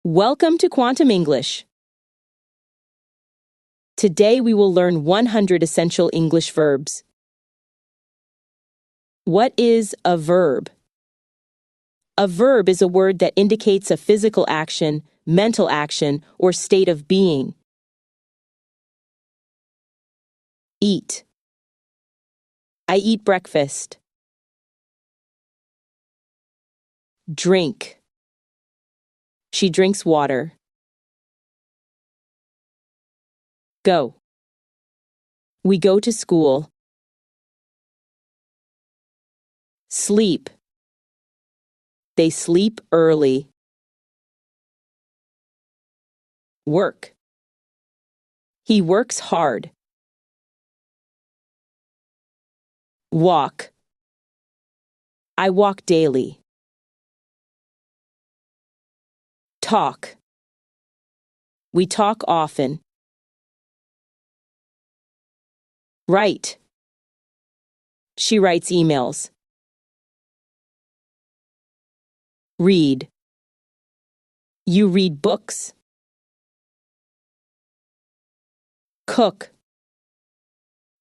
Welcome to Quantum English. Today we will learn 100 essential English verbs. What is a verb? A verb is a word that indicates a physical action, mental action, or state of being. Eat. I eat breakfast. Drink. She drinks water. Go. We go to school. Sleep. They sleep early. Work. He works hard. Walk. I walk daily. Talk. We talk often. Write. She writes emails. Read. You read books. Cook.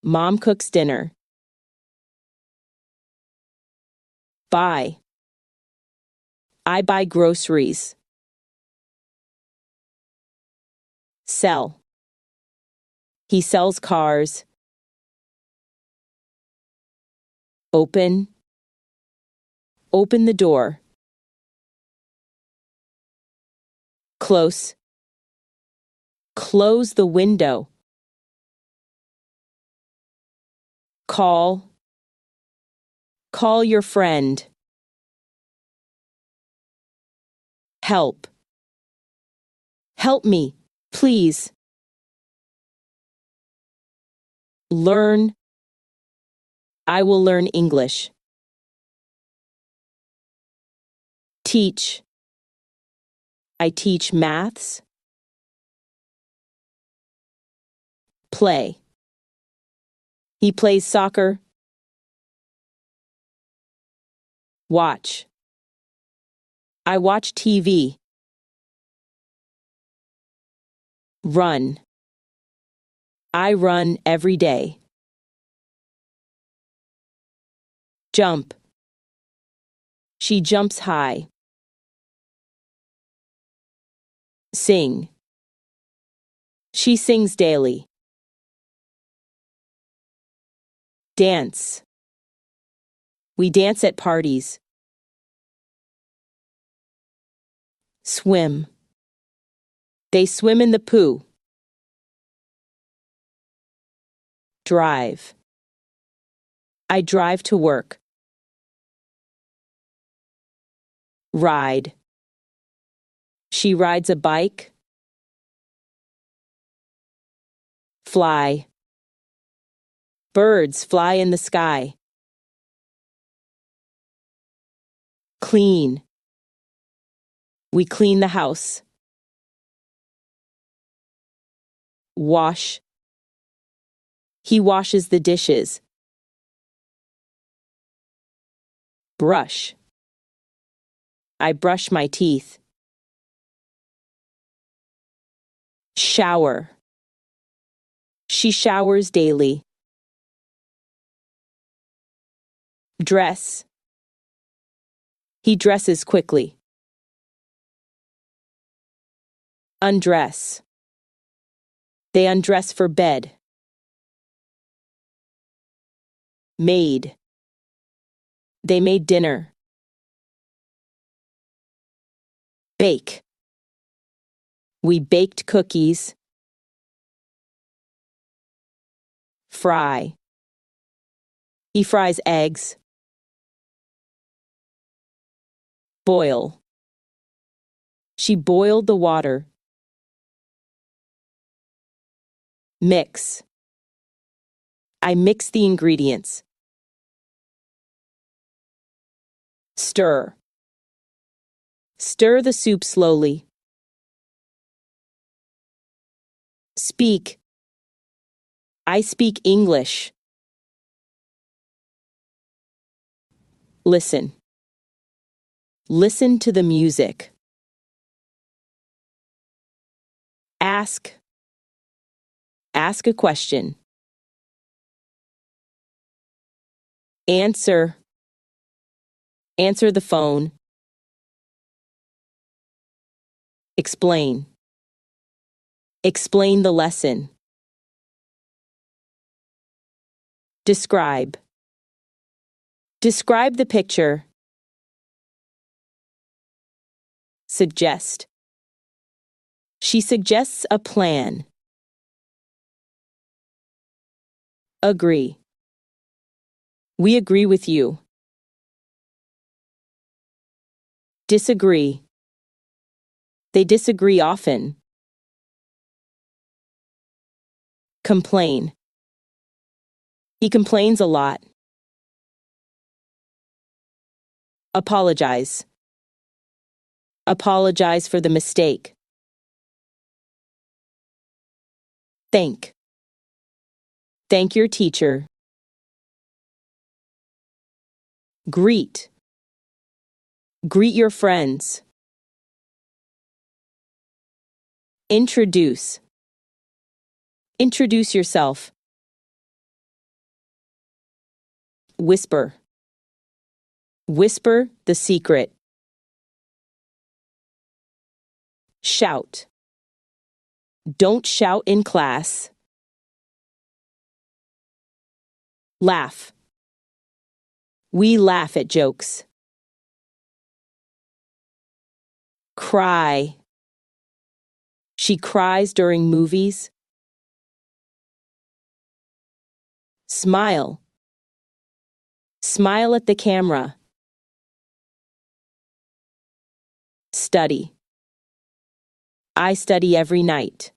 Mom cooks dinner. Buy. I buy groceries. Sell. He sells cars. Open. Open the door. Close. Close the window. Call. Call your friend. Help. Help me, please. Learn. I will learn English. Teach. I teach maths. Play. He plays soccer. Watch. I watch TV. Run. I run every day. Jump. She jumps high. Sing. She sings daily. Dance. We dance at parties. Swim. They swim in the pool. Drive. I drive to work. Ride. She rides a bike. Fly. Birds fly in the sky. Clean. We clean the house. Wash. He washes the dishes. Brush. I brush my teeth. Shower. She showers daily. Dress. He dresses quickly. Undress. They undress for bed. Made. They made dinner. Bake. We baked cookies. Fry. He fries eggs. Boil. She boiled the water. Mix. I mix the ingredients. Stir. Stir the soup slowly. Speak. I speak English. Listen. Listen to the music. Ask. Ask a question. Answer. Answer the phone. Explain. Explain the lesson. Describe. Describe the picture. Suggest. She suggests a plan. Agree. We agree with you. Disagree. They disagree often. Complain. He complains a lot. Apologize. Apologize for the mistake. Thank. Thank your teacher. Greet. Greet your friends. Introduce. Introduce yourself. Whisper. Whisper the secret. Shout. Don't shout in class. Laugh. We laugh at jokes. Cry. She cries during movies. Smile. Smile at the camera. Study. I study every night.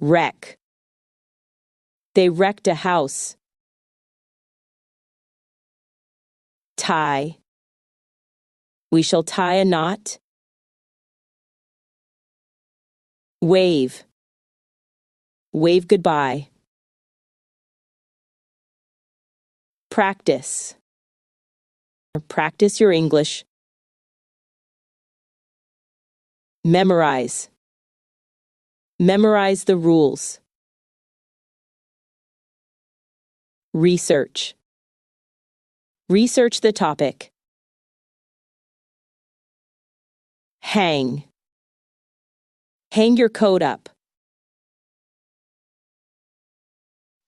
Wreck. They wrecked a house. Tie. We shall tie a knot. Wave. Wave goodbye. Practice. Practice your English. Memorize. Memorize the rules. Research. Research the topic. Hang. Hang your coat up.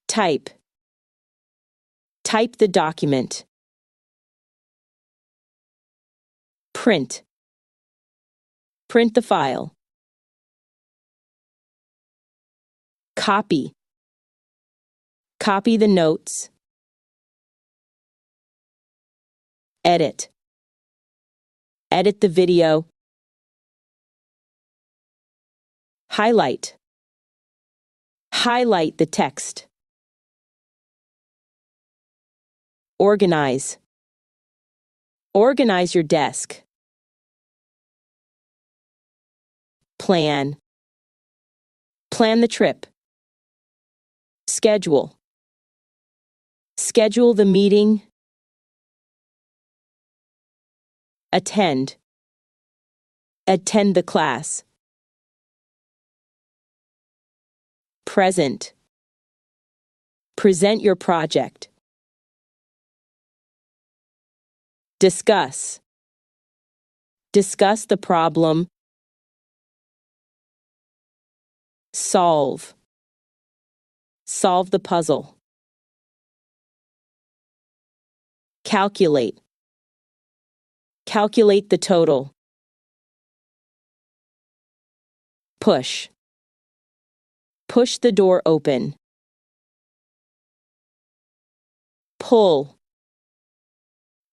Type. Type the document. Print. Print the file. Copy. Copy the notes. Edit. Edit the video. Highlight. Highlight the text. Organize. Organize your desk. Plan. Plan the trip. Schedule. Schedule the meeting. Attend. Attend the class. Present. Present your project. Discuss. Discuss the problem. Solve. Solve the puzzle. Calculate. Calculate the total. Push. Push the door open. Pull.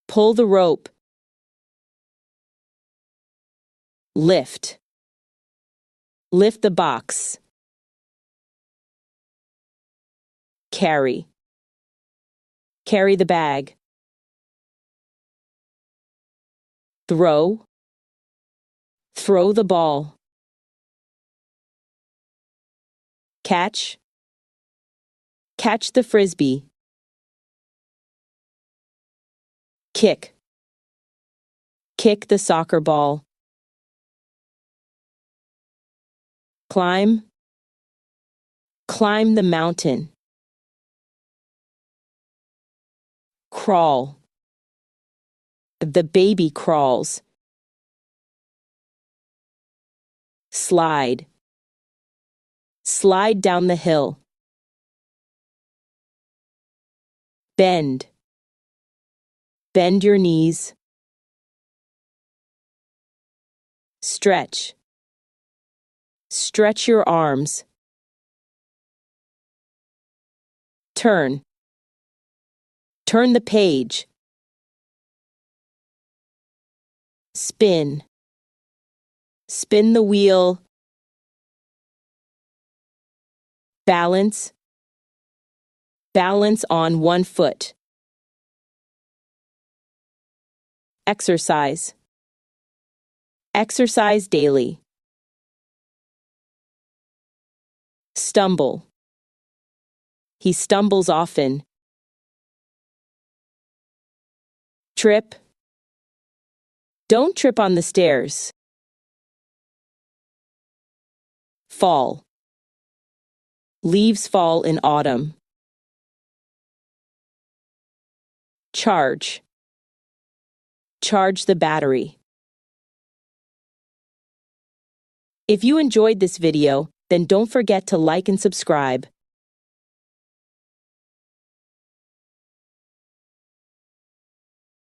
Pull the rope. Lift. Lift the box. Carry. Carry the bag. Throw. Throw the ball. Catch. Catch the frisbee. Kick. Kick the soccer ball. Climb. Climb the mountain. Crawl. The baby crawls. Slide. Slide down the hill. Bend. Bend your knees. Stretch. Stretch your arms. Turn. Turn the page. Spin. Spin the wheel. Balance. Balance on one foot. Exercise. Exercise daily. Stumble. He stumbles often. Trip. Don't trip on the stairs. Fall. Leaves fall in autumn. Charge. Charge the battery. If you enjoyed this video, then don't forget to like and subscribe.